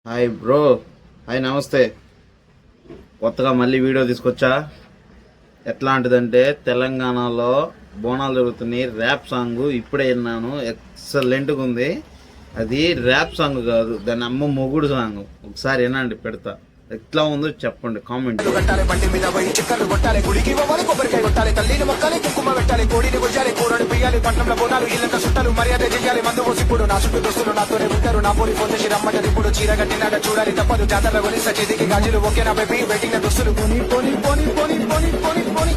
Hi bro. Hi, నమస్తే. కొత్తగా మళ్ళీ వీడియో తీసుకొచ్చా. ఎట్లాంటిదంటే తెలంగాణలో బోనాలు జరుగుతున్నాయి. ర్యాప్ సాంగ్ ఇప్పుడే విన్నాను, ఎక్సలెంట్గా ఉంది. అది ర్యాప్ సాంగ్ కాదు, దాని అమ్మ మొగుడు సాంగ్. ఒకసారి వినండి, పెడతా. ఎట్లా ఉందో చెప్పండి కామెంట్. కట్టాలి బండి మీద పోయి చక్కర్లు కొట్టాలి, గుడికి పోవాలి, కొబ్బరికాయ కొట్టాలి, తల్లిని మొక్కాలి, కుంకుమ పెట్టాలి, కోడిని కొయ్యాలి, కూరని పియ్యాలి, పట్నంలో బోనాలు ఇల్లంత చుట్టాలు మర్యాద చేయాలి, మందు పోసిప్పుడు నా చుట్టూ దోస్తులు నాతోనే ఉంటారు, నా పోలి పోతే రమ్మటది ఇప్పుడు చీర కట్టినాక చూడాలి తప్పదు, జాతరలో కొని సచేదికి గాజులు ఓకే నా బేబీ వెయిటింగ్ దుస్తులు పోని పోని పోని పోని పోని పోని పోని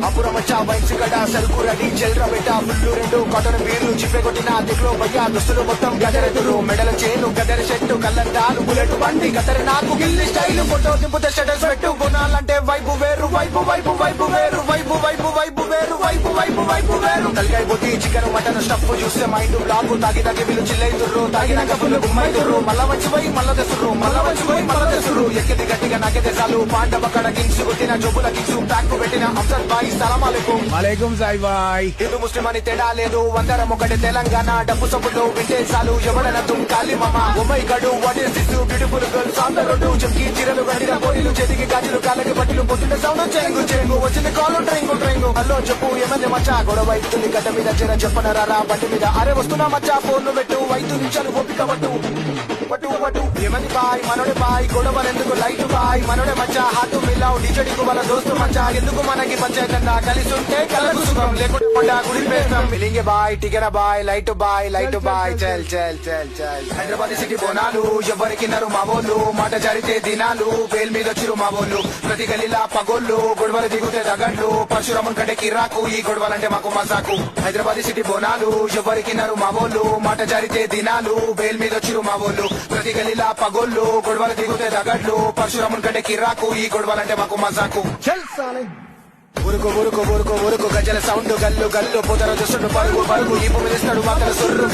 అపురం వచ్చా బైక్స్ గడ సరుకు రెడీ చెల్ర బెట్ట ఫుల్లు రెండు కాటన్ బీర్లు చిప్పే కొట్టిన దిగులో భయ్యా దుస్తులు మొత్తం గదరెదురు మెడల చేను గదర చెట్టు కళ్ళంటాలు బుల్లెట్ బండి గదర నాకు గిల్లి స్టైల్ ఫోటో దింపుతే స్టేటస్ పెట్టు బోనాలంటే వైపు వేరు వైపు వైపు వైపు వేరు వైపు వైపు వైపు వేరు వైపు వైపు వైపు వేరు తలకాయ పోతి చికెన్ మటన్ స్టఫ్ చూస్తే మైండ్ బ్లాక్ తాగి తాగి వీళ్ళు చిల్లైతుర్రు తాగినాక ఫుల్ గుమ్మైతుర్రు మళ్ళా వచ్చిపోయి మళ్ళా తెస్తుర్రు మళ్ళా వచ్చిపోయి మళ్ళా తెస్తుర్రు ఎక్కింది గట్టిగా నాకైతే చాలు పాండ పక్కడ కింగ్స్ కొట్టిన జోబుల కింగ్స్ ప్యాక్ పెట్టిన అంసద్ బాయ్ సలాం అలైకుం వాలేకుం సాయి బాయ్. హిందూ ముస్లిం అని తేడా లేదు, అందరం ఒకటి తెలంగాణ డబ్బు సబ్బులు వింటే చాలు ఎవడన తుమ్కాలి మామ oh my god what is this beautiful girls on the road చమ్కి చీరలు గడిన పోలీలు చేతికి గాజులు కాళ్ళకి బట్టలు పొద్దున్న సౌండ్ చెంగు చెంగు వచ్చింది కాలు ట్రైంగు ట్రైంగు హలో చెప్పు ఏమంది మచ్చా గొడవ అవుతుంది గడ్డ మీద జర చెప్పనరా బండి మీద అరే వస్తున్నా మచ్చా ఫోన్లు పెట్టు 5 నిమిషాలు ఓపిక పట్టు పట్టు పట్టు ఏమంది బాయ్ మనోడే బాయ్ గొడవలు ఎందుకు లైట్ బాయ్ మనోడే మచ్చా హాటు మిలావు డిజడికు వాళ్ళ దోస్తు మచ్చా ఎందుకు మనకి పంచాయతన్నా కలిసి ఉంటే కలకు సుఖం లేకుండా గుడి పేస్తాం మిలింగే బాయ్ టికెరా బాయ్ లైట్ బాయ్ చల్ చల్ చల్ చల్ హైదరాబాద్ సిటీ బోనాలు ఎవరికి నరు మావోళ్ళు మాట జరితే దినాలు బేల్ మీద వచ్చిరు మావోళ్ళు ప్రతి గల్లీలా పగోళ్ళు గొడవలు దిగుతే తగడ్లు పరశురామన్ కంటే కిరాకు ఈ గొడవలంటే మాకు మజాకు హైదరాబాద్ సిటీ బోనాలు ఎవరికి నరు మావోళ్ళు మాట జరితే దినాలు బేల్ మీద వచ్చిరు మావోళ్ళు ప్రతి గల్లీలా పగోళ్ళు గొడవలు దిగుతే తగడ్లు పరశురామన్ కంటే కిరాకు ఈ గొడవలంటే మాకు మజాకు ఉరుకు ఉరుకు ఉరుకు ఉరుకు గజల సౌండ్ గల్లు గల్లు పోతర చూస్తుండు పరుగు పరుగు ఈ భూమి తెస్తాడు మాతల సొర్రు